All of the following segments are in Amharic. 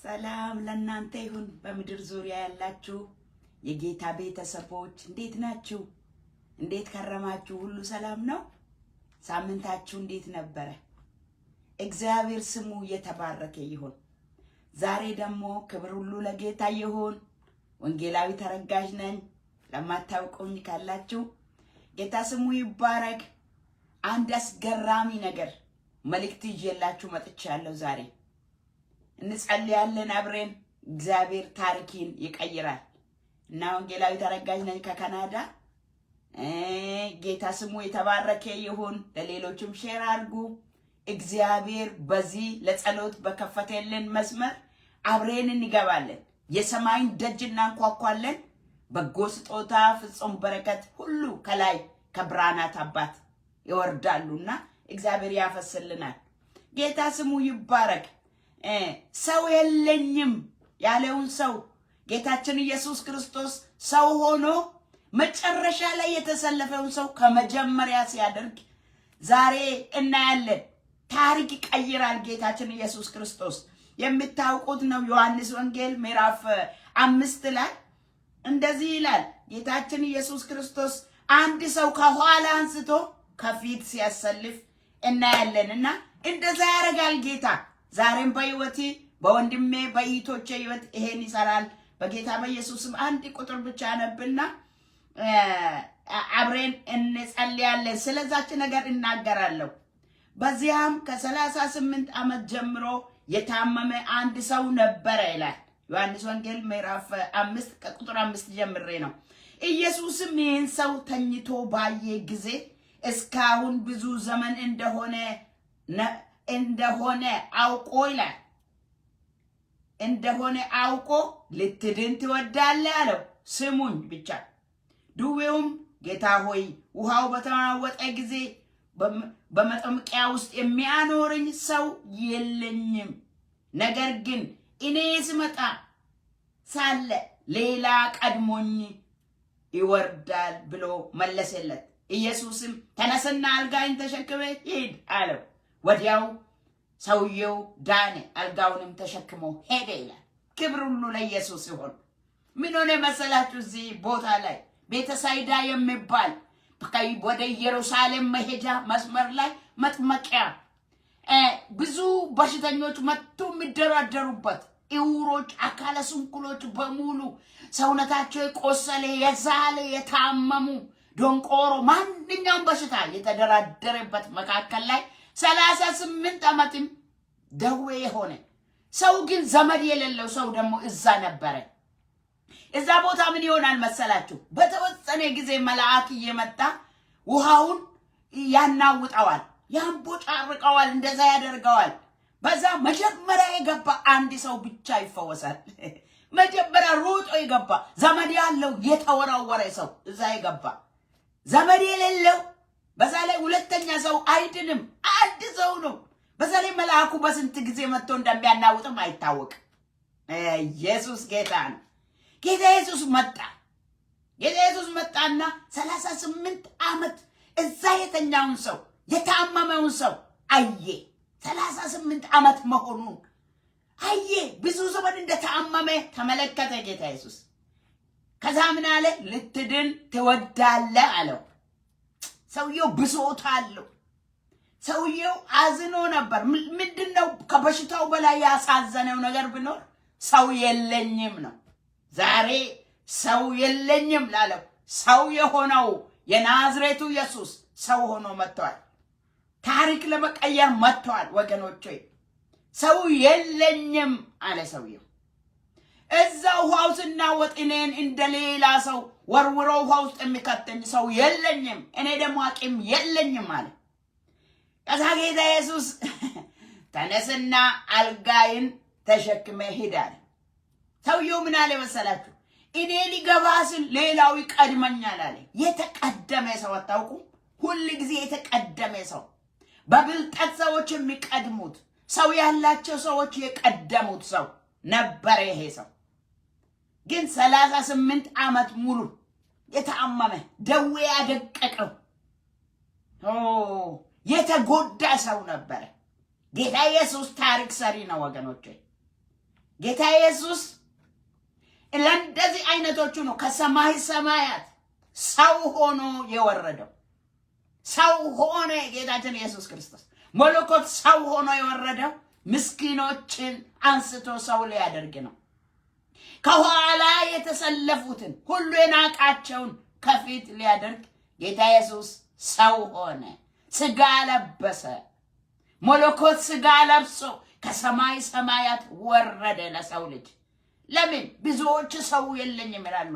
ሰላም ለእናንተ ይሁን በምድር ዙሪያ ያላችሁ የጌታ ቤተሰቦች እንዴት ናችሁ? እንዴት ከረማችሁ? ሁሉ ሰላም ነው? ሳምንታችሁ እንዴት ነበረ? እግዚአብሔር ስሙ የተባረከ ይሁን። ዛሬ ደግሞ ክብር ሁሉ ለጌታ ይሁን። ወንጌላዊ ተረጋሽ ነኝ። ለማታውቁኝ ካላችሁ ጌታ ስሙ ይባረክ። አንድ አስገራሚ ነገር መልእክት ይዤላችሁ መጥቻለሁ ዛሬ። እንጸልያለን አብረን። እግዚአብሔር ታሪክን ይቀይራል እና ወንጌላዊ ተረጋሽ ነኝ ከካናዳ። ጌታ ስሙ የተባረከ ይሁን። ለሌሎችም ሼር አድርጉ። እግዚአብሔር በዚህ ለጸሎት በከፈተልን መስመር አብረን እንገባለን። የሰማይን ደጅ እናንኳኳለን። በጎ ስጦታ ፍጹም በረከት ሁሉ ከላይ ከብርሃናት አባት ይወርዳሉና እግዚአብሔር ያፈስልናል። ጌታ ስሙ ይባረክ። ሰው የለኝም ያለውን ሰው ጌታችን ኢየሱስ ክርስቶስ ሰው ሆኖ መጨረሻ ላይ የተሰለፈውን ሰው ከመጀመሪያ ሲያደርግ ዛሬ እናያለን። ታሪክ ይቀይራል ጌታችን ኢየሱስ ክርስቶስ። የምታውቁት ነው። ዮሐንስ ወንጌል ምዕራፍ 5 ላይ እንደዚህ ይላል። ጌታችን ኢየሱስ ክርስቶስ አንድ ሰው ከኋላ አንስቶ ከፊት ሲያሰልፍ እናያለንና እንደዛ ያደርጋል ጌታ። ዛሬም በህይወቴ በወንድሜ በእህቶቼ ህይወት ይሄን ይሰራል። በጌታ በኢየሱስም አንድ ቁጥር ብቻ ነብና አብረን እንጸልያለን። ስለዛች ነገር እናገራለሁ። በዚያም ከ38 ዓመት ጀምሮ የታመመ አንድ ሰው ነበረ ይላል ዮሐንስ ወንጌል ምዕራፍ 5 ከቁጥር 5 ጀምሬ ነው። ኢየሱስም ይህን ሰው ተኝቶ ባየ ጊዜ እስካሁን ብዙ ዘመን እንደሆነ አውቆ ይላል እንደሆነ አውቆ ልትድን ትወዳለህ አለው። ስሙኝ ብቻ። ድዌውም ጌታ ሆይ ውሃው በተናወጠ ጊዜ በመጠምቂያ ውስጥ የሚያኖረኝ ሰው የለኝም፣ ነገር ግን እኔ ስመጣ ሳለ ሌላ ቀድሞኝ ይወርዳል ብሎ መለሰለት። ኢየሱስም ተነስና አልጋህን ተሸክመ ሂድ አለው። ወዲያው ሰውየው ዳነ፣ አልጋውንም ተሸክሞ ሄደ ይላል። ክብር ሁሉ ለኢየሱስ ይሁን። ምን ሆነ መሰላችሁ? እዚህ ቦታ ላይ ቤተሳይዳ የሚባል ወደ ኢየሩሳሌም መሄጃ መስመር ላይ መጥመቂያ ብዙ በሽተኞች መጥቶ የሚደራደሩበት እውሮች፣ አካለ ስንኩሎች በሙሉ ሰውነታቸው የቆሰለ የዛለ የታመሙ ዶንቆሮ ማንኛውም በሽታ የተደራደረበት መካከል ላይ 38 ዓመትም ደዌ የሆነ ሰው ግን ዘመድ የሌለው ሰው ደግሞ እዛ ነበረ። እዛ ቦታ ምን ይሆናል መሰላችሁ? በተወሰነ ጊዜ መልአክ እየመጣ ውሃውን ያናውጠዋል፣ ያንቦጫርቀዋል፣ እንደዛ ያደርገዋል። በዛ መጀመሪያ የገባ አንድ ሰው ብቻ ይፈወሳል። መጀመሪያ ሮጦ የገባ ዘመድ ያለው የተወራወረ ሰው እዛ የገባ ዘመድ የሌለው በዛ ላይ ሁለተኛ ሰው አይድንም፣ አንድ ሰው ነው። በዛ ላይ መልአኩ በስንት ጊዜ መጥቶ እንደሚያናውጥም አይታወቅም። ኢየሱስ ጌታ ነው። ጌታ ኢየሱስ መጣ። ጌታ ኢየሱስ መጣና 38 ዓመት እዛ የተኛውን ሰው የታመመውን ሰው አየ። 38 ዓመት መሆኑን አየ። ብዙ ዘመን እንደታመመ ተመለከተ ጌታ ኢየሱስ። ከዛ ምን አለ? ልትድን ትወዳለህ አለው። ሰውየው ብሶት አለው። ሰውየው አዝኖ ነበር። ምንድነው ከበሽታው በላይ ያሳዘነው ነገር ቢኖር ሰው የለኝም ነው። ዛሬ ሰው የለኝም ላለው ሰው የሆነው የናዝሬቱ ኢየሱስ ሰው ሆኖ መጥቷል። ታሪክ ለመቀየር መጥቷል። ወገኖቼ ሰው የለኝም አለ ሰውየው። እዛ ውሃው ሲናወጥ እኔን እንደሌላ ሰው ወርውሮ ውሃ ውስጥ የሚከተኝ ሰው የለኝም፣ እኔ ደግሞ አቅም የለኝም አለ። ከዛ ጌታ ኢየሱስ ተነስና አልጋይን ተሸክመ ሂድ አለ። ሰውየው ምን አለ መሰላችሁ? እኔ ሊገባ ስል ሌላው ይቀድመኛል አለ። የተቀደመ ሰው አታውቁ? ሁሉ ጊዜ የተቀደመ ሰው፣ በብልጠት ሰዎች የሚቀድሙት ሰው ያላቸው ሰዎች የቀደሙት ሰው ነበር ይሄ ሰው። ግን 38 ዓመት ሙሉ የታመመ ደዌ ያደቀቀው የተጎዳ ሰው ነበር። ጌታ ኢየሱስ ታሪክ ሰሪ ነው ወገኖቼ። ጌታ ኢየሱስ ለእንደዚህ አይነቶቹ ነው ከሰማይ ሰማያት ሰው ሆኖ የወረደው። ሰው ሆነ ጌታችን ኢየሱስ ክርስቶስ መለኮት ሰው ሆኖ የወረደው ምስኪኖችን አንስቶ ሰው ሊያደርግ ነው። ከኋላ የተሰለፉትን ሁሉ የናቃቸውን ከፊት ሊያደርግ ጌታ ኢየሱስ ሰው ሆነ፣ ስጋ ለበሰ። መለኮት ስጋ ለብሶ ከሰማይ ሰማያት ወረደ ለሰው ልጅ። ለምን? ብዙዎች ሰው የለኝም ይላሉ።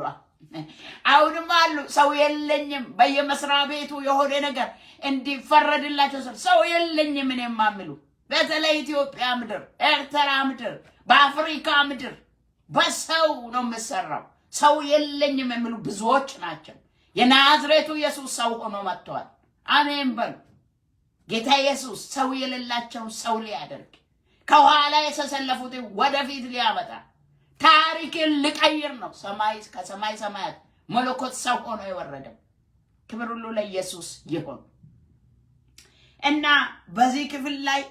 አሁንም አሉ ሰው የለኝም በየመስሪያ ቤቱ የሆነ ነገር እንዲፈረድላቸው ሰው የለኝም እኔ ማምሉ በተለይ ኢትዮጵያ ምድር፣ ኤርትራ ምድር፣ በአፍሪካ ምድር በሰው ነው መሰራው። ሰው የለኝም የሚሉ ብዙዎች ናቸው። የናዝሬቱ ኢየሱስ ሰው ሆኖ መጥቷል። አሜን በሉ። ጌታ ኢየሱስ ሰው የሌላቸውን ሰው ሊያደርግ ከኋላ የተሰለፉት ወደፊት ሊያመጣ ታሪክን ሊቀይር ነው። ከሰማይ ሰማያት መለኮት ሰው ሆኖ የወረደው። ክብር ሁሉ ለኢየሱስ ይሁን። እና በዚህ ክፍል ላይ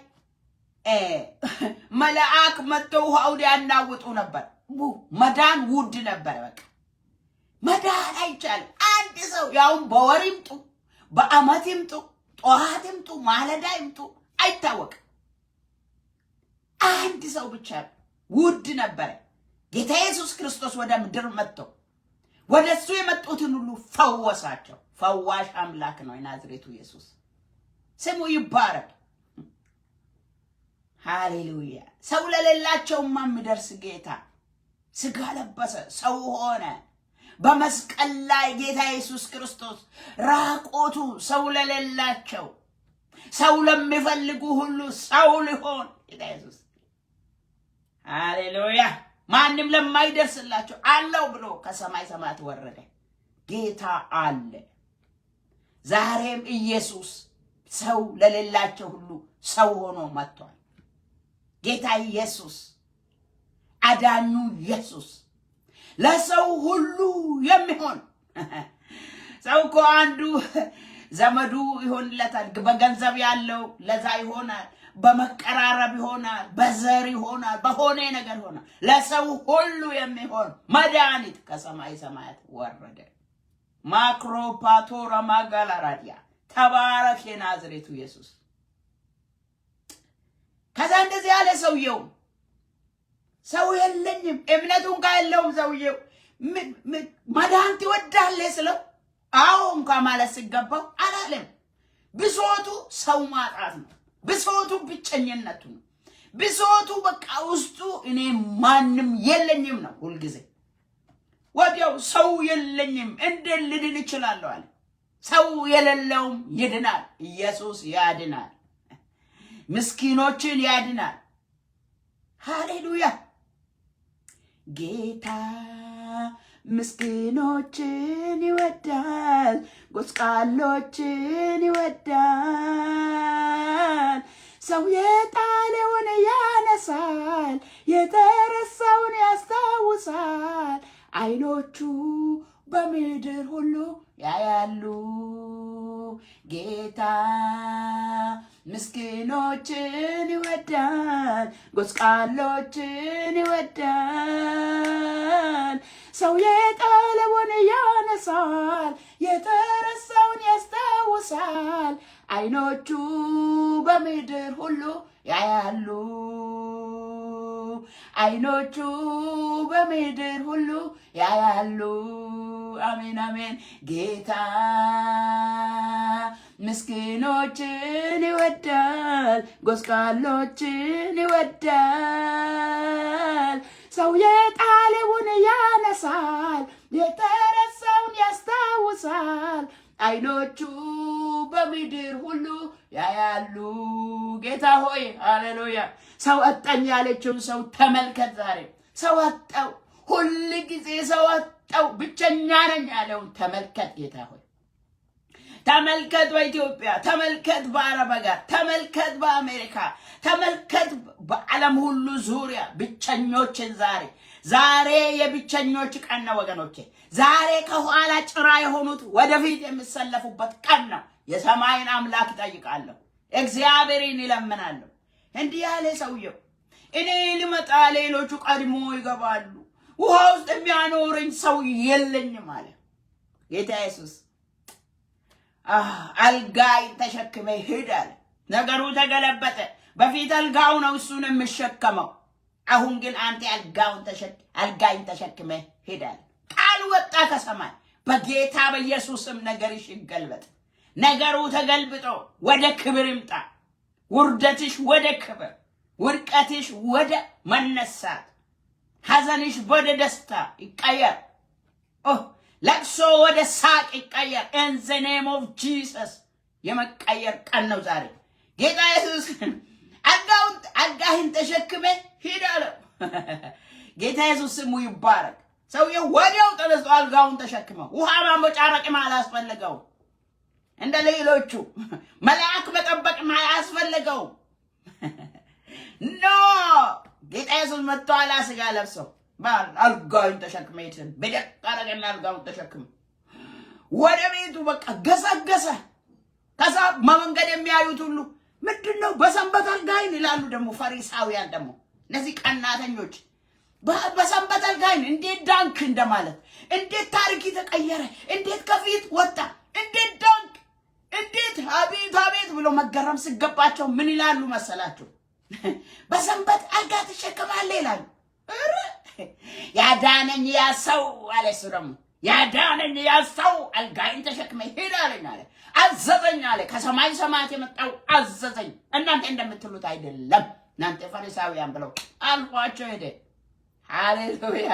መልአክ መጥተው ውሃው ያናውጡ ነበር። መዳን ውድ ነበር። በቃ መዳን አይቻልም። አንድ ሰው ያውም በወር ይምጡ፣ በአመት ይምጡ፣ ጠዋት ይምጡ፣ ማለዳ ይምጡ አይታወቅም። አንድ ሰው ብቻ ውድ ነበር። ጌታ ኢየሱስ ክርስቶስ ወደ ምድር መጥቶ ወደሱ የመጡትን ሁሉ ፈወሳቸው። ፈዋሽ አምላክ ነው የናዝሬቱ ኢየሱስ። ስሙ ይባረክ። ሃሌሉያ። ሰው ለሌላቸውማ የሚደርስ ጌታ ስጋ ለበሰ፣ ሰው ሆነ። በመስቀል ላይ ጌታ ኢየሱስ ክርስቶስ ራቆቱ ሰው ለሌላቸው፣ ሰው ለሚፈልጉ ሁሉ ሰው ሊሆን ጌታ ኢየሱስ ሃሌሉያ ማንም ለማይደርስላቸው አለው ብሎ ከሰማይ ሰማያት ወረደ። ጌታ አለ። ዛሬም ኢየሱስ ሰው ለሌላቸው ሁሉ ሰው ሆኖ መጥቷል። ጌታ ኢየሱስ አዳኙ ኢየሱስ ለሰው ሁሉ የሚሆን ሰው እኮ አንዱ ዘመዱ ይሆንለታል። በገንዘብ ያለው ለዛ ይሆናል፣ በመቀራረብ ይሆናል፣ በዘር ይሆናል፣ በሆነ ነገር ይሆናል። ለሰው ሁሉ የሚሆን መድኃኒት ከሰማይ ሰማያት ወረደ። ማክሮፓቶራ ማጋላራዲያ ተባረክ የናዝሬቱ ኢየሱስ። ከዛ እንደዚህ ያለ ሰውየው ሰው የለኝም እምነቱን ካለውም ሰውየው መድኃኒት ትወዳለህ ስለው አዎ እንኳን ማለት ሲገባው አላለም። ብሶቱ ሰው ማጣት ነው። ብሶቱ ብቸኝነቱ ነው። ብሶቱ በቃ ውስጡ እኔ ማንም የለኝም ነው ሁልጊዜ። ወዲያው ሰው የለኝም እንዴት ልድን እችላለሁ አለ። ሰው የሌለውም ይድናል። ኢየሱስ ያድናል። ምስኪኖችን ያድናል። ሃሌሉያ። ጌታ ምስኪኖችን ይወዳል፣ ጎስቋሎችን ይወዳል። ሰው የጣለውን ያነሳል፣ የተረሳውን ያስታውሳል። አይኖቹ በምድር ሁሉ ያያሉ። ጌታ ምስኪኖችን ይወዳል፣ ጎስቋሎችን ይወዳል። ሰው የጣለውን ያነሳል፣ የተረሳውን ያስታውሳል። አይኖቹ በምድር ሁሉ ያያሉ። አይኖቹ በምድር ሁሉ ያያሉ። አሜን አሜን። ጌታ ምስኪኖችን ይወዳል፣ ጎስቋሎችን ይወዳል። ሰው የጣለውን ያነሳል፣ የተረሳውን ያስታውሳል። አይኖቹ በምድር ሁሉ ያያሉ። ጌታ ሆይ ሃሌሉያ። ሰው አጣኝ ያለችውን ሰው ተመልከት። ዛሬ ሰው አጣው፣ ሁሉ ጊዜ ሰው አጣው፣ ብቸኛ ነኝ ያለውን ተመልከት። ጌታ ሆይ ተመልከት። በኢትዮጵያ ተመልከት፣ በአረብ ሀገር ተመልከት፣ በአሜሪካ ተመልከት፣ በዓለም ሁሉ ዙሪያ ብቸኞችን ዛሬ የብቸኞች ቀን ነው ወገኖቼ። ዛሬ ከኋላ ጭራ የሆኑት ወደፊት የሚሰለፉበት ቀን ነው። የሰማይን አምላክ እጠይቃለሁ፣ እግዚአብሔርን ይለምናለሁ። እንዲህ ያለ ሰውየው እኔ ልመጣ ሌሎቹ ቀድሞ ይገባሉ። ውሃ ውስጥ የሚያኖረኝ ሰው የለኝም አለ ጌታ ኢየሱስ። አልጋይን ተሸክመ ሂድ አለ። ነገሩ ተገለበጠ። በፊት አልጋው ነው እሱን የሚሸከመው። አሁን ግን አንተ አልጋይን ተሸክመ ሂድ አለ። ቃል ወጣ ከሰማይ። በጌታ በኢየሱስም ነገርሽ ይገልበጥ። ነገሩ ተገልብጦ ወደ ክብር ይምጣ። ውርደትሽ ወደ ክብር፣ ውድቀትሽ ወደ መነሳት፣ ሐዘንሽ ወደ ደስታ ይቀየር። ለቅሶ ወደ ሳቅ ይቀየር። in the name of Jesus የመቀየር ቀን ነው ዛሬ። ጌታ ኢየሱስ አልጋህን ተሸክመ ሂድ አለው። ጌታ ኢየሱስ ስሙ ይባረክ። ሰውየው ወዲያው ተነስቶ አልጋውን ተሸክመው ውሃ ማሞጫረቅ አላስፈልገው። እንደ ሌሎቹ መልአክ መጠበቅ አላስፈልገው። ኖ ጌታ ኢየሱስ መጥቶ አላስጋ ለብሶ አልጋውን ተሸክመ ይትን በደቅ አረገና አልጋውን ተሸክመ ወደ ቤቱ በቃ ገሰገሰ። ከዛ መንገድ የሚያዩት ሁሉ ምንድነው በሰንበት አልጋይን ይላሉ። ደግሞ ፈሪሳውያን ደግሞ እነዚህ ቀናተኞች በሰንበት አልጋይን እንዴት ዳንክ እንደማለት፣ እንዴት ታሪክ ተቀየረ፣ እንዴት ከፊት ወጣ፣ እንዴት ዳንክ፣ እንዴት አቤት ብሎ መገረም ሲገባቸው ምን ይላሉ መሰላችሁ? በሰንበት አልጋ ተሸክማለህ ይላሉ። ያዳነኝ ያ ሰው አለ። እሱ ደግሞ ያዳነኝ ያ ሰው አልጋይን ተሸክመ ሄድ አለኝ አለ። አዘዘኝ አለ። ከሰማይ ሰማያት የመጣው አዘዘኝ። እናንተ እንደምትሉት አይደለም፣ እናንተ ፈሪሳውያን ብለው አልፏቸው ሄደ። ሃሌሉያ!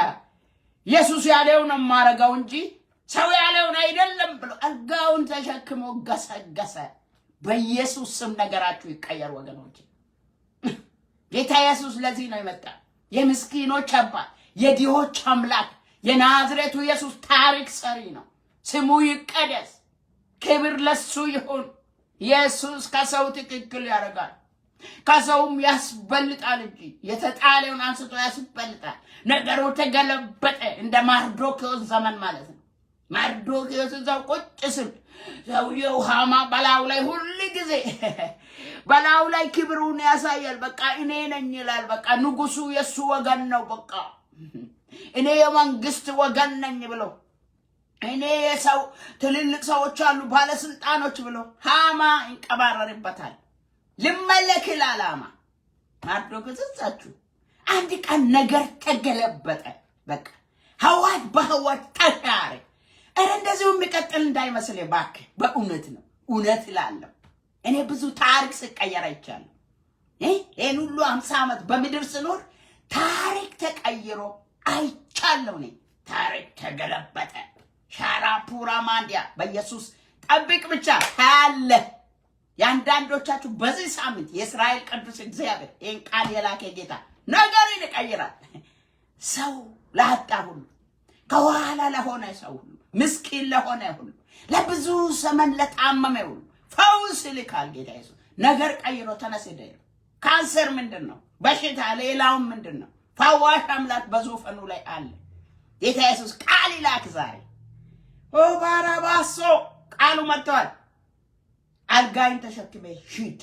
ኢየሱስ ያለውን ነው የማረገው እንጂ ሰው ያለውን አይደለም ብሎ አልጋውን ተሸክሞ ገሰገሰ። በኢየሱስ ስም ነገራችሁ ይቀየር ወገኖች። ጌታ ኢየሱስ ለዚህ ነው የመጣ። የምስኪኖች አባት፣ የድሆች አምላክ፣ የናዝሬቱ ኢየሱስ ታሪክ ሰሪ ነው። ስሙ ይቀደስ። ክብር ለሱ ይሁን። ኢየሱስ ከሰው ትክክል ያደርጋል፣ ከሰውም ያስበልጣል እንጂ የተጣለውን አንስቶ ያስበልጣል። ነገሩ ተገለበጠ። እንደ ማርዶክዮስ ዘመን ማለት ነው። ማርዶክዮስ እዛው ቁጭ ስል ሰውየው ሃማ በላዩ ላይ ሁሉ ጊዜ በላዩ ላይ ክብሩን ያሳያል። በቃ እኔ ነኝ ይላል። በቃ ንጉሱ የሱ ወገን ነው። በቃ እኔ የመንግስት ወገን ነኝ ብሎ እኔ የሰው ትልልቅ ሰዎች አሉ ባለስልጣኖች ብሎ ሃማ ይንቀባረርበታል። ልመለክ ይላል ሃማ። ማርዶክዮስ እዛችሁ አንድ ቀን ነገር ተገለበጠ። በቃ ሐዋት በሐዋት ተሻረ። እንደዚሁ የሚቀጥል እንዳይመስል እባክህ። በእውነት ነው፣ እውነት እላለሁ። እኔ ብዙ ታሪክ ሲቀየር አይቻለሁ። ይሄን ሁሉ 50 ዓመት በምድር ስኖር ታሪክ ተቀይሮ አይቻለሁ። እኔ ታሪክ ተገለበጠ። ሻራፑራ ማንዲያ በኢየሱስ ጠብቅ ብቻ አለ። ያንዳንዶቻችሁ በዚህ ሳምንት የእስራኤል ቅዱስ እግዚአብሔር ይሄን ቃል የላከ ጌታ ነገርን ይቀይራል። ሰው ላጣ ሁሉ፣ ከኋላ ለሆነ ሰው ሁሉ፣ ምስኪን ለሆነ ሁሉ፣ ለብዙ ዘመን ለታመመ ሁሉ ፈውስ ይልካል ጌታ ኢየሱስ። ነገር ቀይሮ ተነስ ሄደ። ካንሰር ምንድነው? በሽታ ሌላውም ምንድነው? ፈዋሽ አምላክ በዙፋኑ ላይ አለ። ጌታ ኢየሱስ ቃል ይላክ ዛሬ። ኦ ባራባሶ ቃሉ መጥቷል። አልጋይን ተሸክመ ሂድ።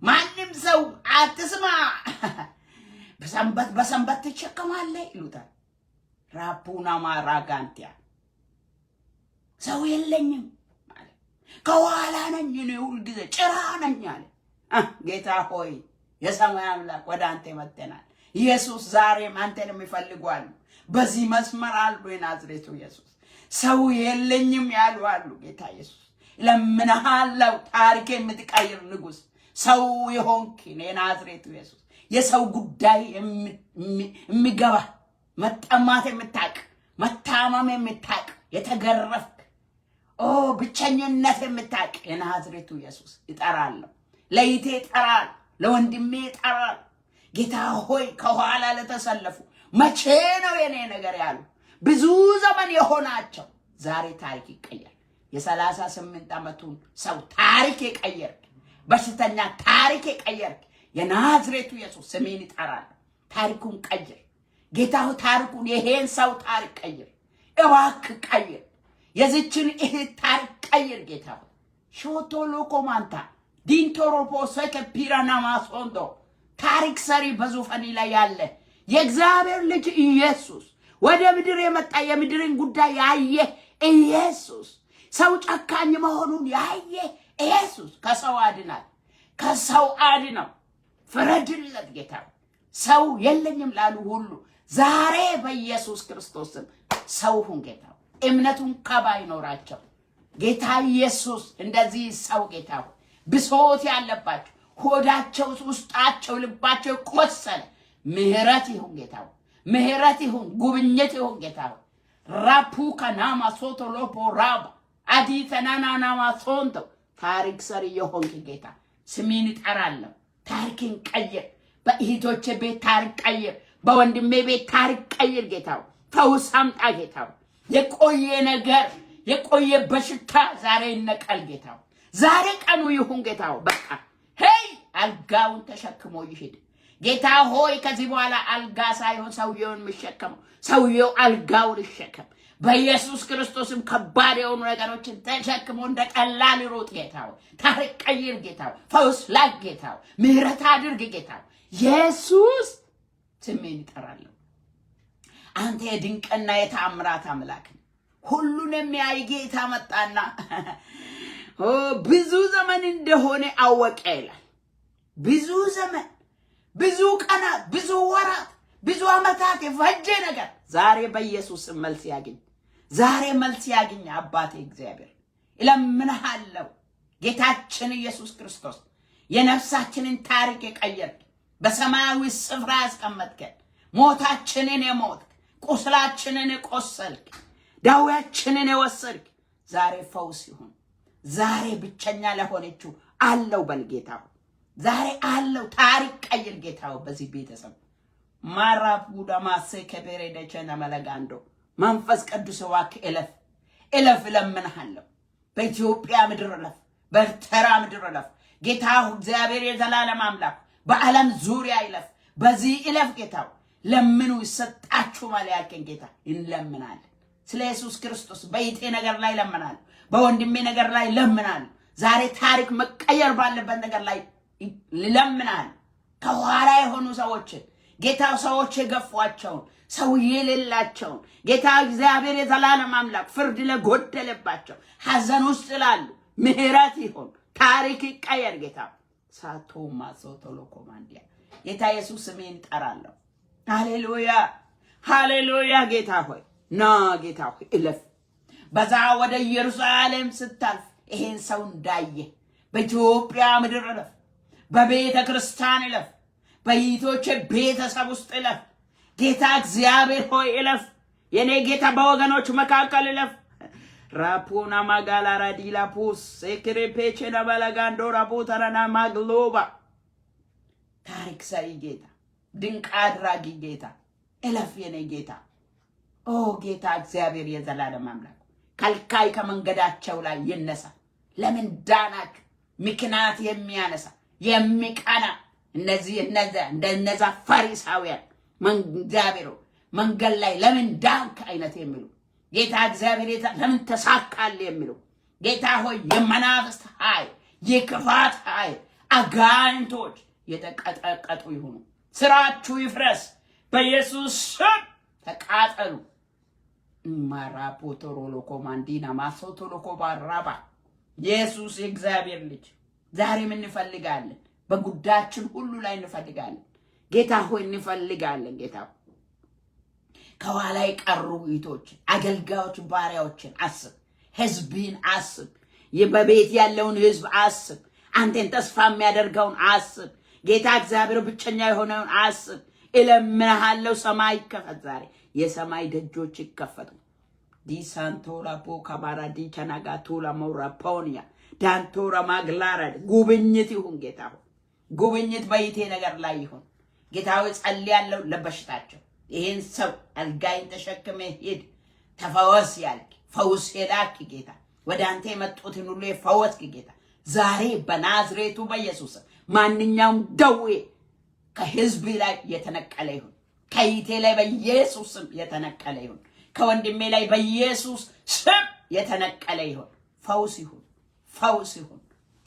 ማንም ሰው አትስማ፣ በሰንበት ትሸከማለህ ይሉታል። ራፑና ማራጋንቲያ ሰው የለኝም ማለት ከኋላ ነኝ እኔ ሁልጊዜ ጭራ ነኝ አለ። ጌታ ሆይ የሰማይ አምላክ ወደ አንተ መጥተናል። ኢየሱስ ዛሬም አንተን የሚፈልጓል። በዚህ መስመር አሉ የናዝሬቱ ኢየሱስ። ሰው የለኝም ያሉ አሉ። ጌታ ኢየሱስ ለምንሃለው፣ ታሪክ የምትቀይር ንጉስ፣ ሰው የሆንክ የናዝሬቱ ኢየሱስ፣ የሰው ጉዳይ የሚገባ መጠማት የምታቅ፣ መታመም የምታቅ፣ የተገረፍክ ብቸኝነት የምታቅ የናዝሬቱ ኢየሱስ ይጠራለሁ። ለይቴ ይጠራል፣ ለወንድሜ ይጠራል። ጌታ ሆይ ከኋላ ለተሰለፉ መቼ ነው የኔ ነገር ያሉ ብዙ ዘመን የሆናቸው ዛሬ ታሪክ ይቀየር። የ38 ዓመቱን ሰው ታሪክ የቀየርክ፣ በሽተኛ ታሪክ የቀየርክ የናዝሬቱ ኢየሱስ ስሜን ይጠራል። ታሪኩን ቀይር ጌታ ሆይ፣ ታሪኩን የሄን ሰው ታሪክ ቀይር፣ እባክህ ቀይር። የዚችን እህት ታሪክ ቀይር ጌታ ሆይ። ሾቶሎ ኮማንታ ዲንቶሮፖ ሰከ ፒራና ማሶንዶ ታሪክ ሰሪ በዙፋን ላይ ያለ የእግዚአብሔር ልጅ ኢየሱስ ወደ ምድር የመጣ የምድርን ጉዳይ ያየ ኢየሱስ ሰው ጨካኝ መሆኑን ያየ ኢየሱስ ከሰው አድናል ከሰው አድነው ፍረድለት ጌታ ሰው የለኝም ላሉ ሁሉ ዛሬ በኢየሱስ ክርስቶስ ሰው ሁን ጌታ እምነቱን ከባይ ኖራቸው ጌታ ኢየሱስ እንደዚህ ሰው ጌታ ብሶት ያለባቸው ሆዳቸው ውስጣቸው ልባቸው ቆሰለ ምህረት ይሁን ጌታ ምህረት ይሁን ጉብኝት ይሁን ጌታ ራፑ ከናማ ሶቶ ሎፖ ራባ አዲተናናና ማሶንቶ ታሪክ ሰሪ የሆንክ ጌታ ስሜን ይጠራለሁ ታሪክን ቀይር በእህቶቼ ቤት ታሪክ ቀይር በወንድሜ ቤት ታሪክ ቀይር ጌታ ፈውስ አምጣ ጌታ የቆየ ነገር የቆየ በሽታ ዛሬ ይነቀል ጌታ ዛሬ ቀኑ ይሁን ጌታ በቃ ሄይ አልጋውን ተሸክሞ ይሄድ ጌታ ሆይ ከዚህ በኋላ አልጋ ሳይሆን ሰውየውን መሸከመው ሰውየው አልጋውን ይሸከም በኢየሱስ ክርስቶስም ከባድ የሆኑ ነገሮችን ተሸክሞ እንደቀላል ይሮጥ ጌታ ታሪክ ቀይር ጌታ ፈውስ ላክ ጌታ ምህረት አድርግ ጌታ ኢየሱስ ስሜን ይጠራለሁ አንተ የድንቅና የተአምራት አምላክ ሁሉን የሚያይ ጌታ መጣና ብዙ ዘመን እንደሆነ አወቀ ይላል ብዙ ዘመን ብዙ ቀናት ብዙ ወራት ብዙ አመታት የፈጀ ነገር ዛሬ በኢየሱስ መልስ ያገኝ ዛሬ መልስ ያገኝ አባቴ እግዚአብሔር እለምንሃለሁ ጌታችን ኢየሱስ ክርስቶስ የነፍሳችንን ታሪክ የቀየርክ በሰማያዊ ስፍራ ያስቀመጥከን ሞታችንን የሞትክ ቁስላችንን የቆሰልክ ዳውያችንን የወሰድክ ዛሬ ፈውስ ይሁን ዛሬ ብቸኛ ለሆነችው አለው በልጌታ ዛሬ አለው ታሪክ ቀይር ጌታው በዚህ ቤተሰብ ማራፍ ጉዳማሴ ከበሬ ደቸና መለጋንዶ መንፈስ ቅዱስ ዋክ እለፍ ለምንሃለሁ በኢትዮጵያ ምድር እለፍ በኤርትራ ምድር እለፍ ጌታው እግዚአብሔር የዘላለም አምላክ በዓለም ዙሪያ ይለፍ በዚህ እለፍ ጌታው ለምኑ ይሰጣችሁ ማለያከን ጌታ እንለምናለን ስለ ኢየሱስ ክርስቶስ በይቴ ነገር ላይ ለምናል በወንድሜ ነገር ላይ ለምናል ዛሬ ታሪክ መቀየር ባለበት ነገር ላይ ለምናል ከኋላ የሆኑ ሰዎች ጌታው ሰዎች የገፏቸው ሰው የሌላቸው ጌታ እግዚአብሔር የዘላለም አምላክ ፍርድ ለጎደለባቸው ሐዘን ውስጥ ላሉ ምህረት ይሁን ታሪክ ይቀየር ጌታ ሳቶ ማሶቶሎ ኮማንዲያ ጌታ ኢየሱስ ስሜን ጠራለሁ ሃሌሉያ ሃሌሉያ ጌታ ሆይ ና ጌታ ሆይ እለፍ በዛ ወደ ኢየሩሳሌም ስታልፍ ይሄን ሰው እንዳየ በኢትዮጵያ ምድር እለፍ በቤተ ክርስቲያን እለፍ በይቶቼ ቤተሰብ ውስጥ እለፍ ጌታ እግዚአብሔር ሆይ እለፍ የኔ ጌታ በወገኖች መካከል እለፍ ራፖና ማጋላ ራዲላ ፑስ ሴክሬፔቼ ለበለጋንዶ ራፖተራና ማግሎባ ታሪክ ሰሪ ጌታ ድንቅ አድራጊ ጌታ እለፍ የኔ ጌታ ኦ ጌታ እግዚአብሔር የዘላለም አምላክ ከልካይ ከመንገዳቸው ላይ ይነሳ ለምን ዳናችሁ ምክንያት የሚያነሳ የሚቀና እንደነዛ ፈሪሳውያን እግዚአብሔር መንገድ ላይ ለምን ዳንክ አይነት የሚሉ ጌታ እግዚአብሔር ለምን ተሳካል የሚሉ ጌታ ሆይ የመናፍስት ኃይል የክፋት ኃይል አጋንንቶች የተቀጠቀጡ ይሁኑ ስራችሁ ይፍረስ በኢየሱስ ስም ተቃጠሉ ማራፖቶሮሎ ኮማንዲና ማሶቶሎ ኮባራባ ኢየሱስ የእግዚአብሔር ልጅ ዛሬ ምን እንፈልጋለን በጉዳያችን ሁሉ ላይ እንፈልጋለን ጌታ ሆይ እንፈልጋለን ጌታ ከኋላ የቀሩ እህቶች አገልጋዮች ባሪያዎችን አስብ ህዝብን አስብ የበቤት ያለውን ህዝብ አስብ አንተን ተስፋ የሚያደርገውን አስብ ጌታ እግዚአብሔር ብቸኛ የሆነውን አስብ እለምንሃለሁ ሰማይ ይከፈት ዛሬ የሰማይ ደጆች ይከፈቱ ዲሳንቶራ ቦካባራ ዲቻናጋቶላ ሞራፖኒያ ዳንቶራ ማግላራ ጉብኝት ይሁን ጌታ ሆይ ጉብኝት በይቴ ነገር ላይ ይሁን ጌታ ሆይ ጸልያለሁ ለበሽታቸው ይሄን ሰው አልጋይን ተሸክመ ሄድ ተፈወስ ያልክ ፈውስ ሄዳክ ጌታ ወደ አንተ የመጡትን ሁሉ ፈወስክ ጌታ ዛሬ በናዝሬቱ በኢየሱስ ማንኛውም ደዌ ከህዝብ ላይ የተነቀለ ይሁን ከይቴ ላይ በኢየሱስ ስም የተነቀለ ይሁን ከወንድሜ ላይ በኢየሱስ ስም የተነቀለ ይሁን ፈውስ ይሁን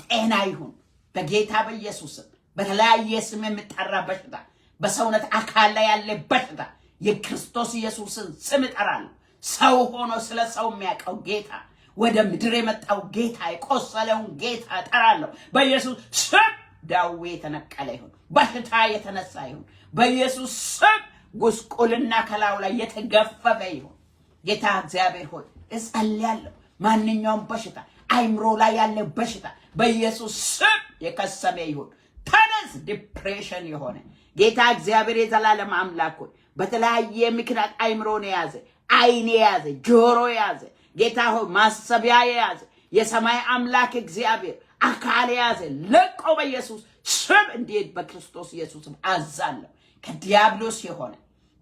ጤና ይሁን በጌታ በኢየሱስ ስም በተለያየ ስም የሚጠራ በሽታ በሰውነት አካል ላይ ያለ በሽታ የክርስቶስ ኢየሱስን ስም እጠራለሁ። ሰው ሆኖ ስለ ሰው የሚያውቀው ጌታ ወደ ምድር የመጣው ጌታ የቆሰለውን ጌታ እጠራለሁ። በኢየሱስ ስም ደዌ የተነቀለ ይሁን፣ በሽታ የተነሳ ይሁን። በኢየሱስ ስም ጉስቁልና ከላዩ ላይ የተገፈፈ ይሁን። ጌታ እግዚአብሔር ሆይ እጸልያለሁ። ማንኛውም በሽታ አይምሮ ላይ ያለ በሽታ በኢየሱስ ስም የከሰመ ይሁን። ተነስ። ዲፕሬሽን የሆነ ጌታ እግዚአብሔር የዘላለም አምላክ ሆይ በተለያየ ምክንያት አይምሮን የያዘ አይን የያዘ ጆሮ የያዘ ጌታ ሆይ ማሰቢያ የያዘ የሰማይ አምላክ እግዚአብሔር አካል የያዘ ለቆ በኢየሱስ ስም እንዴት በክርስቶስ ኢየሱስም አዛለሁ። ከዲያብሎስ የሆነ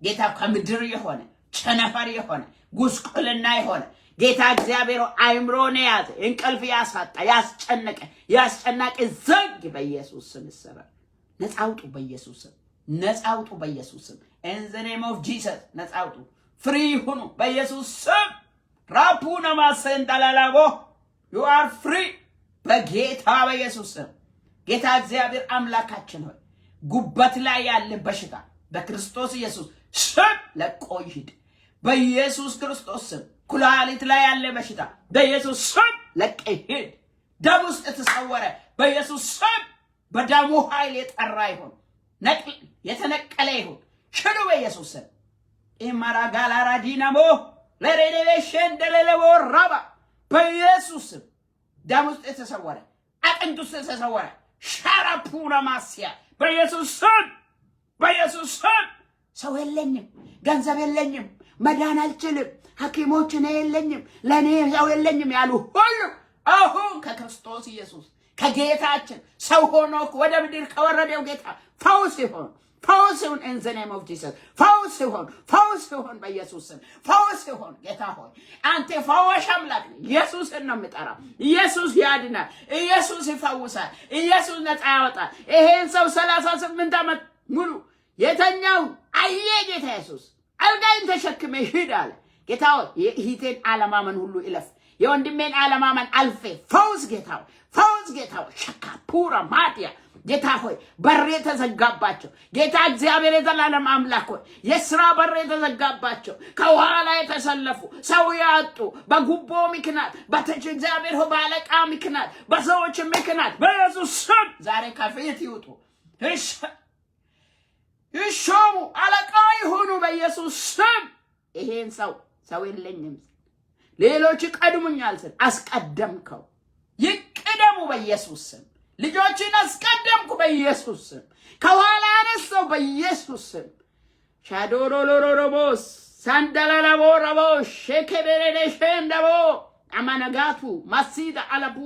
ጌታ ከምድር የሆነ ቸነፈር የሆነ ጉስቁልና የሆነ ጌታ እግዚአብሔር አይምሮን የያዘ እንቅልፍ ያሳጣ ያስጨነቀ ዘግ በኢየሱስ ስም ይሰበር። ነፃ አውጡ በኢየሱስ ስም፣ ነፃ አውጡ በኢየሱስ ስም። in the name of Jesus ነፃ አውጡ። ፍሪ ሁኑ በኢየሱስ ስም። ራፑና ማሰንዳላላቦ you are free በጌታ በኢየሱስ ስም። ጌታ እግዚአብሔር አምላካችን ሆይ ጉበት ላይ ያለ በሽታ በክርስቶስ ኢየሱስ ስም ለቆ ይሂድ በኢየሱስ ክርስቶስ ስም። ኩላሊት ላይ ያለ በሽታ በኢየሱስ ስም ለቆ ይሂድ። ደም ውስጥ የተሰወረ በኢየሱስ ስም በደሙ ኃይል የጠራ ይሁን፣ የተነቀለ ይሁን። ሽዱ በኢየሱስ ስም። ኢማራጋላራ ዲናሞ ለሬዴቬሽን ደለለቦ ራባ በኢየሱስ ስም ደም ውስጥ የተሰወረ አጥንት ውስጥ የተሰወረ ሻራፑና ማስያ በኢየሱስ ስም፣ በኢየሱስ ስም። ሰው የለኝም፣ ገንዘብ የለኝም፣ መዳን አልችልም፣ ሐኪሞች እኔ የለኝም፣ ለኔ ሰው የለኝም ያሉ ሁሉ አሁን ከክርስቶስ ኢየሱስ ከጌታችን ሰው ሆኖ ወደ ምድር ከወረደው ጌታ ፈውስ ይሁን፣ ፈውስ ይሁን። in the name of Jesus ፈውስ ይሁን፣ ፈውስ ይሁን በኢየሱስ ስም፣ ፈውስ ይሁን። ጌታ ሆይ አንተ ፈዋሽ አምላክ ነህ። ኢየሱስን ነው የምጠራው። ኢየሱስ ያድናል፣ ኢየሱስ ይፈውሳል፣ ኢየሱስ ነፃ ያወጣል። ይሄን ሰው 38 ዓመት ሙሉ የተኛው አየ ጌታ ኢየሱስ አልጋይን ተሸክመ ሂድ አለ። ጌታ ሆይ የእህቴን አለማመን ሁሉ ይለፍ፣ የወንድሜን አለማመን አልፌ ፈውስ ጌታ ሆይ፣ ፈውስ ጌታ ሆይ። ሸካፑራ ማዲያ ጌታ ሆይ በር የተዘጋባቸው ጌታ እግዚአብሔር የዘላለም አምላክ ሆይ የሥራ በር የተዘጋባቸው ከኋላ የተሰለፉ ሰው ያጡ በጉቦ ምክንያት በተች እግዚአብሔር ሆይ ባለቃ ምክንያት በሰዎች ምክንያት በኢየሱስ ስም ዛሬ ከፊት ይውጡ፣ ይሾሙ፣ አለቃ ይሁኑ በኢየሱስ ስም። ይሄን ሰው የለኝም ሌሎች ቀድሙኛል ስል አስቀደምከው፣ ይቅደሙ በኢየሱስ ስም። ልጆችን አስቀደምኩ በኢየሱስ ስም፣ ከኋላ አነሳው በኢየሱስ ስም። ሻዶሮሎሮቦስ ሳንዳላላቦ ረቦ ሸከበረደሸንደቦ አማናጋቱ ማሲዳ አለቡ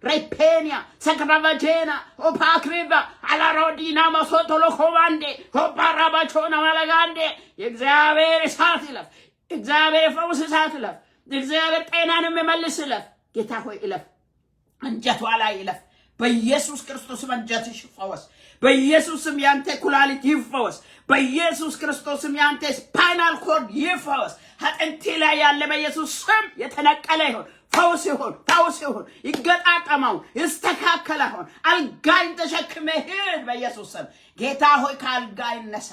ሬፔኒያ ሰክራቫጄና ኦፓክሪቫ አላሮዲና ማሶቶሎ ኮማንዴ ኦፓራባቾና ማለጋንዴ የእግዚአብሔር እሳት ይለፍ፣ እግዚአብሔር ፈውስ እሳት ይለፍ፣ እግዚአብሔር ጤናንም ይመልስ ይለፍ። ጌታ ሆይ ይለፍ፣ አንጀቷ ላይ ይለፍ በኢየሱስ ክርስቶስም። አንጀትሽ ይፈወስ በኢየሱስም። ያንተ ኩላሊት ይፈወስ በኢየሱስ ክርስቶስም። ያንተ ስፓይናል ኮርድ ይፈወስ። አጥንቴ ላይ ያለ በኢየሱስ ስም የተነቀለ ይሁን፣ ፈውስ ይሁን፣ ፈውስ ይሁን። ይገጣጠማው፣ ይስተካከላው። አልጋይን ተሸክመ ሂድ በኢየሱስ ስም። ጌታ ሆይ ከአልጋ ይነሳ።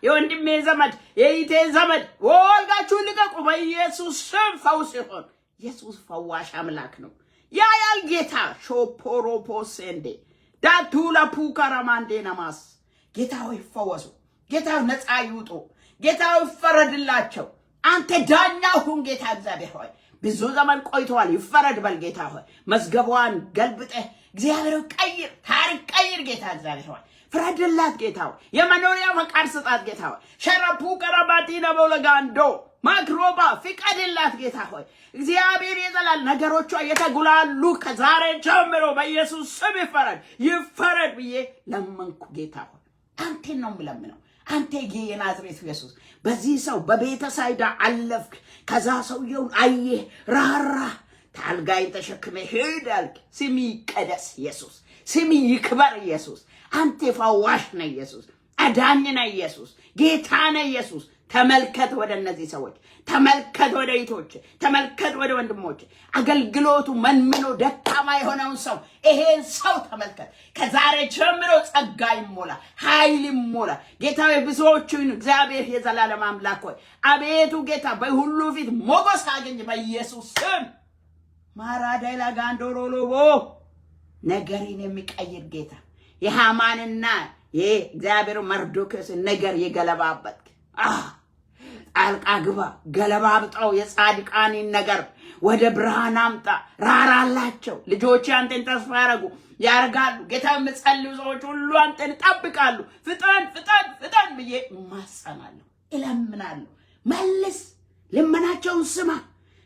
የወንድሜ ዘመድ የኢቴ ዘመድ ወልጋችሁ ልቀቁ በኢየሱስ ስም። ፈውስ ይሁን። ኢየሱስ ፈዋሽ አምላክ ነው። ያያል ጌታ ሾፖሮፖሴንዴ ዳቱላ ፑካራማንዴ ነማስ ጌታ ሆይ ፈወሱ። ጌታ ነፃ ይውጡ። ጌታ ሆይ ፈረድላቸው። አንተ ዳኛ ሁን ጌታ እግዚአብሔር ሆይ ብዙ ዘመን ቆይተዋል፣ ይፈረድ በል ጌታ ሆይ። መዝገቧን ገልብጠህ እግዚአብሔር ቀይር፣ ታሪክ ቀይር ጌታ እግዚአብሔር ሆይ። ፍረድላት ጌታ ሆይ። የመኖሪያ ፈቃድ ስጣት ጌታ ሆይ። ሸረፑ ቀረባቲና በውለጋንዶ ማክሮባ ፍቀድላት ጌታ ሆይ። እግዚአብሔር የዘላል ነገሮቿ የተጉላሉ ከዛሬ ጀምሮ በኢየሱስ ስም ይፈረድ ብዬ ለመንኩ ጌታ ሆይ። አንተን ነው የምለምነው። አንተ የናዝሬቱ ኢየሱስ በዚህ ሰው በቤተ ሳይዳ አለፍክ። ከዛ ሰውየው አየህ፣ ራራ ታልጋይን ተሸክመ ሄድ አልክ። ስሚ ይቀደስ ኢየሱስ፣ ስሚ ይክበር ኢየሱስ። አንተ ፈዋሽ ነህ ኢየሱስ፣ አዳኝ ነህ ኢየሱስ፣ ጌታ ነህ ኢየሱስ። ተመልከት ወደ እነዚህ ሰዎች፣ ተመልከት ወደ እህቶች፣ ተመልከት ወደ ወንድሞች። አገልግሎቱ መንምኖ ደካማ የሆነውን ሰው ይሄን ሰው ተመልከት። ከዛሬ ጀምሮ ጸጋ ይሞላ፣ ኃይል ይሞላ። ጌታ ሆይ ብዙዎችን እግዚአብሔር የዘላለም አምላክ ሆይ አቤቱ ጌታ በሁሉ ፊት ሞገስ አገኝ በኢየሱስ ስም። ማራዳይላ ጋንዶሮሎቦ ነገርን የሚቀይር ጌታ የሃማንና የእግዚአብሔር መርዶክዮስ ነገር የገለባበት ጣልቃ ግባ፣ ገለባብጠው የጻድቃንን ነገር ወደ ብርሃን አምጣ። ራራላቸው። ልጆች አንተን ተስፋ ያረጋሉ። ጌታ የምጸልዩ ሰዎች ሁሉ አንተን ይጠብቃሉ። ፍጠን ፍጠን ፍጠን ብዬ እማጸናለሁ፣ እለምናለሁ። መልስ፣ ልመናቸውን ስማ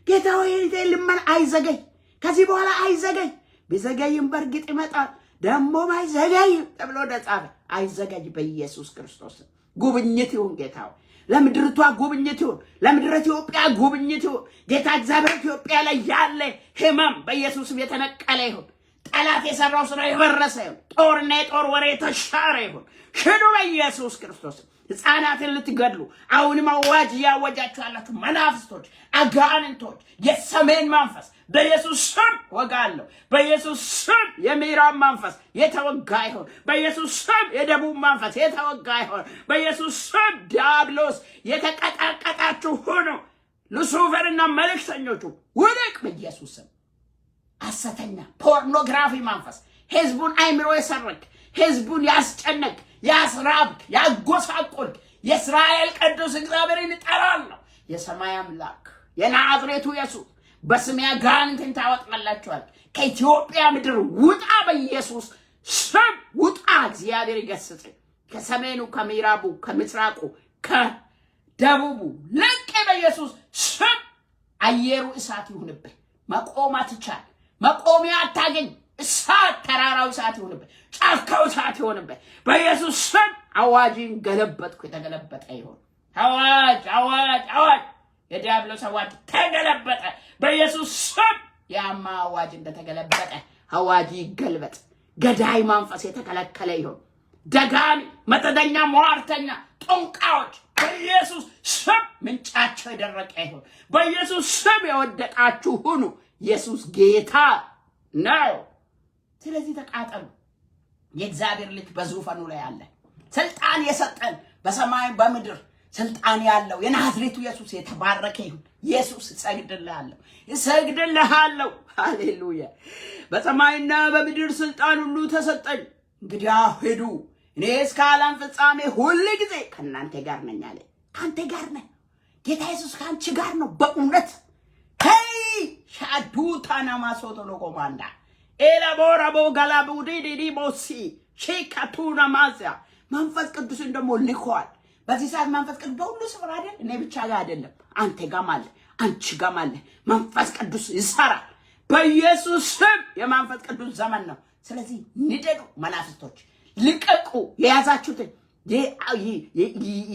ጌታ ሆይ። ልመና አይዘገይ፣ ከዚህ በኋላ አይዘገይ። ቢዘገይም በእርግጥ ይመጣል፣ ደግሞ አይዘገይም ተብሎ ተጻፈ። አይዘገይ በኢየሱስ ክርስቶስ። ጉብኝት ይሁን ጌታ ሆይ፣ ለምድርቷ ጉብኝት ይሁን፣ ለምድር ኢትዮጵያ ጉብኝት ይሁን ጌታ እግዚአብሔር። ኢትዮጵያ ላይ ያለ ህመም በኢየሱስም የተነቀለ ይሁን። ጠላት የሰራው ስራ የፈረሰ ይሁን። ጦርና የጦር ወሬ የተሻረ ይሁን። ሽዱ በኢየሱስ ክርስቶስ። ሕፃናትን ልትገድሉ አሁንም አዋጅ እያወጃችሁ ያላችሁ መናፍስቶች፣ አጋንንቶች፣ የሰሜን መንፈስ በኢየሱስ ስም ወጋለሁ። በኢየሱስ ስም የምዕራብ መንፈስ የተወጋ ይሁን። በኢየሱስ ስም የደቡብ መንፈስ የተወጋ ይሁን። በኢየሱስ ስም ዲያብሎስ የተቀጣቀጣችሁ ሁኑ። ሉሲፈርና መልእክተኞቹ ውደቅ በኢየሱስ ስም። ሐሰተኛ ፖርኖግራፊ መንፈስ ህዝቡን አይምሮ የሰረክ፣ ህዝቡን ያስጨነቅ፣ ያስራብክ፣ ያጎሳቆልክ የእስራኤል ቅዱስ እግዚአብሔርን እጠራለሁ። የሰማይ አምላክ የናዝሬቱ ኢየሱስ በስሜ አጋንንትን ታወጣላችኋል። ከኢትዮጵያ ምድር ውጣ በኢየሱስ ስም ውጣ። እግዚአብሔር ይገስጽ። ከሰሜኑ፣ ከምዕራቡ፣ ከምስራቁ፣ ከደቡቡ ለቅ በኢየሱስ ስም። አየሩ እሳት ይሁንብህ። መቆም አትቻል። መቆሚያ አታገኝ። እሳት፣ ተራራው እሳት ይሁንብህ። ጫካው እሳት ይሁንብህ በኢየሱስ ስም። አዋጅን ገለበጥኩ። የተገለበጠ ይሁን። አዋጅ አዋጅ አዋጅ። የዲያብሎስ አዋጅ ተገለበጠ በኢየሱስ ስም። ያማ አዋጅ እንደተገለበጠ አዋጅ ይገልበጥ። ገዳይ መንፈስ የተከለከለ ይሁን። ደጋሚ፣ መተተኛ፣ ሟርተኛ፣ ጠንቋዮች በኢየሱስ ስም ምንጫቸው የደረቀ ይሁን። በኢየሱስ ስም የወደቃችሁ ሁኑ። ኢየሱስ ጌታ ነው። ስለዚህ ተቃጠሉ። የእግዚአብሔር ልጅ በዙፋኑ ላይ አለ። ስልጣን የሰጠን በሰማይ በምድር ስልጣን ያለው የናዝሬቱ ኢየሱስ የተባረከ ይሁን። ኢየሱስ እሰግድልሃለሁ፣ እሰግድልሃለሁ። ሃሌሉያ። በሰማይና በምድር ስልጣን ሁሉ ተሰጠኝ። እንግዲህ ሂዱ፣ እኔ እስከ ዓለም ፍጻሜ ሁል ጊዜ ከእናንተ ጋር ነኝ አለ። ከአንተ ጋር ነኝ። ጌታ ኢየሱስ ከአንቺ ጋር ነው በእውነት። ሻዱታና ማሶቶሎ ኮማንዳ ኤላቦራቦ ጋላቡዲ ዲዲቦሲ ሼካቱና ማዚያ መንፈስ ቅዱስን ደግሞ ልኳል። በዚህ ሰዓት መንፈስ ቅዱስ በሁሉ ስፍራ አይደል? እኔ ብቻ ጋር አይደለም፣ አንተ ጋርም አለ፣ አንቺ ጋርም አለ። መንፈስ ቅዱስ ይሰራል በኢየሱስ ስም። የመንፈስ ቅዱስ ዘመን ነው። ስለዚህ ንደዱ፣ መናፍስቶች ልቀቁ። የያዛችሁትን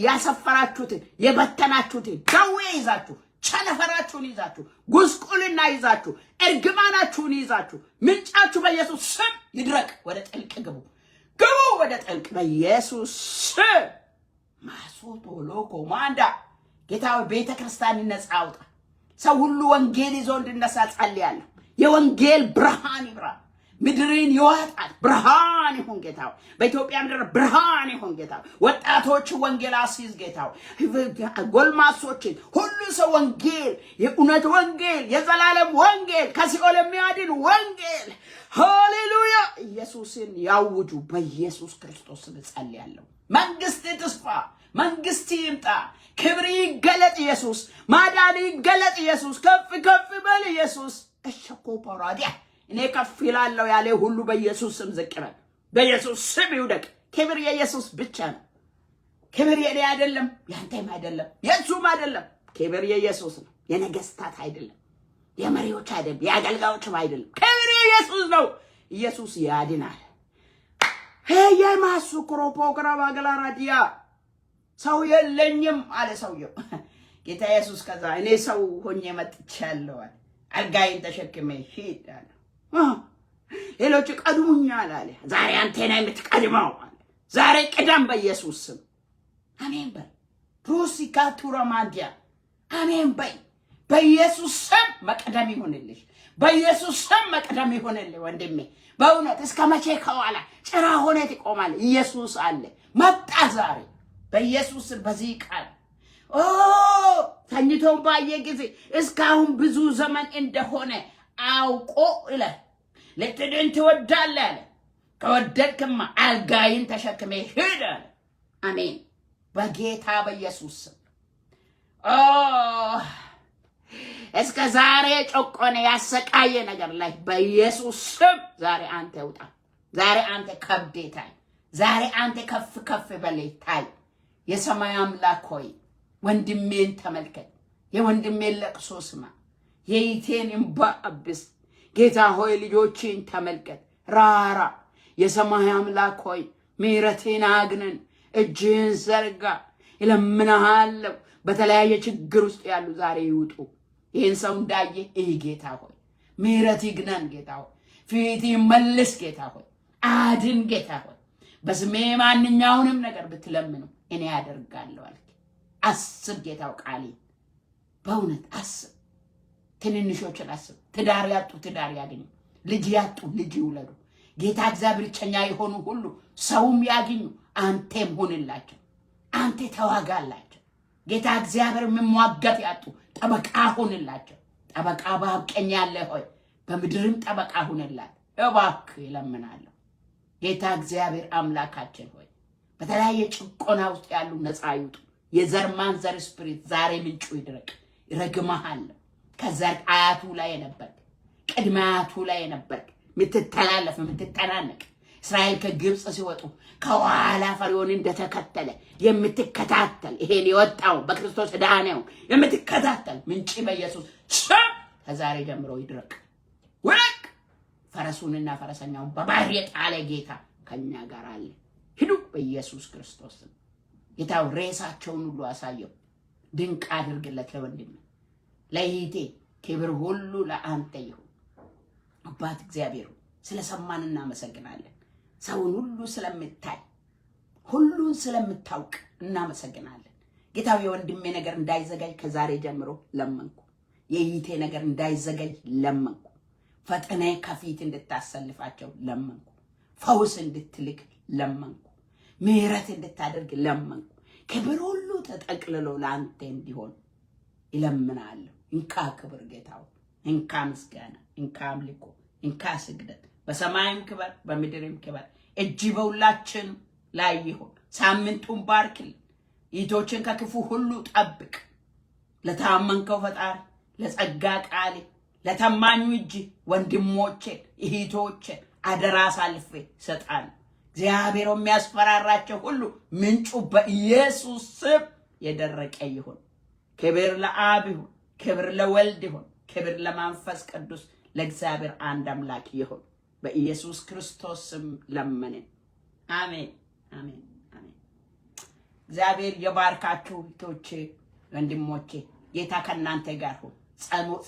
ያሰፈራችሁትን የበተናችሁትን ደዌ ይዛችሁ፣ ቸነፈራችሁን ይዛችሁ፣ ጉስቁልና ይዛችሁ፣ እርግማናችሁን ይዛችሁ ምንጫችሁ በኢየሱስ ስም ይድረቅ። ወደ ጥልቅ ግቡ፣ ግቡ ወደ ጥልቅ በኢየሱስ ስም። ማሶቶ ሎኮ ማንዳ ጌታ ቤተ ክርስቲያን ነፃ አውጣ። ሰው ሁሉ ወንጌል ይዞ እንድነሳ ጸልያለሁ። የወንጌል ብርሃን ይብራ፣ ምድርን ይዋጣል። ብርሃን ይሁን ጌታው። በኢትዮጵያ ምድር ብርሃን ይሁን ጌታው። ወጣቶች ወንጌል አስይዝ ጌታው። ጎልማሶችን ሁሉ ሰው ወንጌል፣ የእውነት ወንጌል፣ የዘላለም ወንጌል፣ ከሲኦል የሚያድን ወንጌል ሃሌሉያ ኢየሱስን ያውጁ። በኢየሱስ ክርስቶስ ስም ጸልያለሁ። መንግስት ትስፋ፣ መንግስት ይምጣ፣ ክብር ይገለጥ ኢየሱስ፣ ማዳን ይገለጥ ኢየሱስ፣ ከፍ ከፍ በል ኢየሱስ። እሸኮ ፓራዲያ እኔ ከፍ ይላለው ያለ ሁሉ በኢየሱስ ስም ዝቅ በል፣ በኢየሱስ ስም ይውደቅ። ክብር የኢየሱስ ብቻ ነው። ክብር የኔ አይደለም፣ ያንተም አይደለም፣ የሱም አይደለም። ክብር የኢየሱስ ነው። የነገስታት አይደለም፣ የመሪዎች አይደለም፣ የአገልጋዮችም አይደለም። ክብር የኢየሱስ ነው። ኢየሱስ ያድናል። ሄየ ማሱ ክሮፖግራም አገላራዲያ ሰው የለኝም አለ ሰውየው። ጌታ ኢየሱስ ከዛ እኔ ሰው ሆኜ መጥቻለሁ አለ። አልጋይን ተሸክሜ ሂድ አለ። ሌሎች ቀድሙኛል አለ። ዛሬ አንተ ነህ የምትቀድመው አለ። ዛሬ ቅደም በኢየሱስ ስም አሜን በይ። ፕሮሲካቱራ ማንዲያ አሜን በይ። በኢየሱስ ስም መቅደም ይሁንልሽ። በኢየሱስ ስም መቅደም ይሁንልሽ ወንድሜ። በእውነት እስከ መቼ ከኋላ ጭራ ሆነ ትቆማለህ? ኢየሱስ አለ መጣ ዛሬ በኢየሱስ በዚህ ቃል ተኝቶን ባየ ጊዜ እስካሁን ብዙ ዘመን እንደሆነ አውቆ እለ ልትድን ትወዳለህ አለ። ከወደድክማ አልጋይን ተሸክመ ሂድ አለ። አሜን በጌታ በኢየሱስ ስም። እስከ ዛሬ ጮቆነ ያሰቃየ ነገር ላይ በኢየሱስ ስም ዛሬ አንተ ውጣ። ዛሬ አንተ ከብዴታይ፣ ዛሬ አንተ ከፍ ከፍ በለይታይ። የሰማይ አምላክ ሆይ ወንድሜን ተመልከት። የወንድሜን ለቅሶ ስማ። የይቴን እንባ አብስ። ጌታ ሆይ ልጆችን ተመልከት፣ ራራ። የሰማይ አምላክ ሆይ ምሕረትን አግነን፣ እጅህን ዘርጋ። እለምንሃለሁ በተለያየ ችግር ውስጥ ያሉ ዛሬ ይውጡ። ይህን ሰው እንዳየ ጌታ ሆይ ምሕረት ይግነን። ጌታ ሆይ ፊት ይመልስ። ጌታ ሆይ አድን። ጌታ ሆይ በስሜ ማንኛውንም ነገር ብትለምኑ እኔ ያደርጋለሁ አልክ። አስብ ጌታው ቃሌ በእውነት አስብ። ትንንሾችን አስብ። ትዳር ያጡ ትዳር ያገኙ፣ ልጅ ያጡ ልጅ ይውለዱ። ጌታ እግዚአብሔር ብቸኛ የሆኑ ሁሉ ሰውም ያገኙ። አንተም ሆንላቸው፣ አንተ ተዋጋላቸው። ጌታ እግዚአብሔር የሚሟገት ያጡ ጠበቃ ሆንላቸው። ጠበቃ በአብ ቀኝ ያለ ሆይ በምድርም ጠበቃ ሆንላት እባክህ እለምናለሁ። ጌታ እግዚአብሔር አምላካችን ሆይ በተለያየ ጭቆና ውስጥ ያሉ ነፃ ይውጡ። የዘር ማንዘር ስፒሪት ዛሬ ምንጩ ይድረቅ። ይረግምሃለሁ። ከዘር አያቱ ላይ የነበርክ ቅድመ አያቱ ላይ የነበርክ ምትተላለፍ ምትጠናነቅ እስራኤል ከግብጽ ሲወጡ ከኋላ ፈርዖን እንደተከተለ የምትከታተል ይሄን የወጣው በክርስቶስ ዳነው የምትከታተል ምንጭ በኢየሱስ ስም ከዛሬ ጀምሮ ይድረቅ። ወርቅ ፈረሱንና ፈረሰኛውን በባህር የጣለ ጌታ ከኛ ጋር አለ። ሂዱ በኢየሱስ ክርስቶስ ስም። ጌታው ሬሳቸውን ሁሉ አሳየው። ድንቅ አድርግለት ለወንድም ለይቴ። ክብር ሁሉ ለአንተ ይሁን። አባት እግዚአብሔር ስለሰማን እናመሰግናለን። ሰውን ሁሉ ስለምታይ ሁሉን ስለምታውቅ እናመሰግናለን። ጌታው የወንድሜ ነገር እንዳይዘጋይ ከዛሬ ጀምሮ ለመንኩ። የይቴ ነገር እንዳይዘጋይ ለመንኩ። ፈጥነ ከፊት እንድታሰልፋቸው ለመንኩ። ፈውስ እንድትልክ ለመንኩ። ምሕረት እንድታደርግ ለመንኩ። ክብር ሁሉ ተጠቅልሎ ለአንተ እንዲሆን ይለምናለሁ። እንካ ክብር ጌታው፣ እንካ ምስጋና፣ እንካ አምልኮ፣ እንካ ስግደት። በሰማይም ክበር በምድርም ክበር። እጅ በሁላችን ላይ ይሁን። ሳምንቱን ባርክልን። ይቶችን ከክፉ ሁሉ ጠብቅ። ለታመንከው ፈጣሪ ለጸጋ ቃሌ ለተማኙ እጅ ወንድሞቼን እህቶቼን አደራ አሳልፌ እሰጣለሁ። እግዚአብሔር የሚያስፈራራቸው ሁሉ ምንጩ በኢየሱስ ስም የደረቀ ይሁን። ክብር ለአብ ይሁን፣ ክብር ለወልድ ይሁን፣ ክብር ለመንፈስ ቅዱስ ለእግዚአብሔር አንድ አምላክ ይሁን። በኢየሱስ ክርስቶስ ስም ለመንን። አሜን አሜን አሜን። እግዚአብሔር የባርካችሁ እህቶቼ ወንድሞቼ። ጌታ ከእናንተ ጋር ይሁን።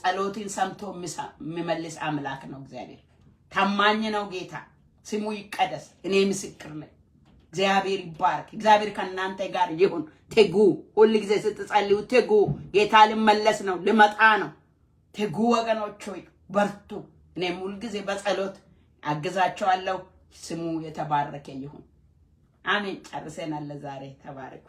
ጸሎትን ሰምቶ የሚመልስ አምላክ ነው እግዚአብሔር። ታማኝ ነው ጌታ። ስሙ ይቀደስ። እኔ ምስክር ነኝ። እግዚአብሔር ይባርክ። እግዚአብሔር ከእናንተ ጋር ይሁን። ትጉ። ሁሉ ጊዜ ስትጸልዩ ትጉ። ጌታ ልመለስ ነው፣ ልመጣ ነው። ትጉ ወገኖች ሆይ በርቱ። እኔም ሁሉ ጊዜ በጸሎት አግዛቸዋለሁ። ስሙ የተባረከ ይሁን። አሜን። ጨርሰናል ለዛሬ። ተባረኩ።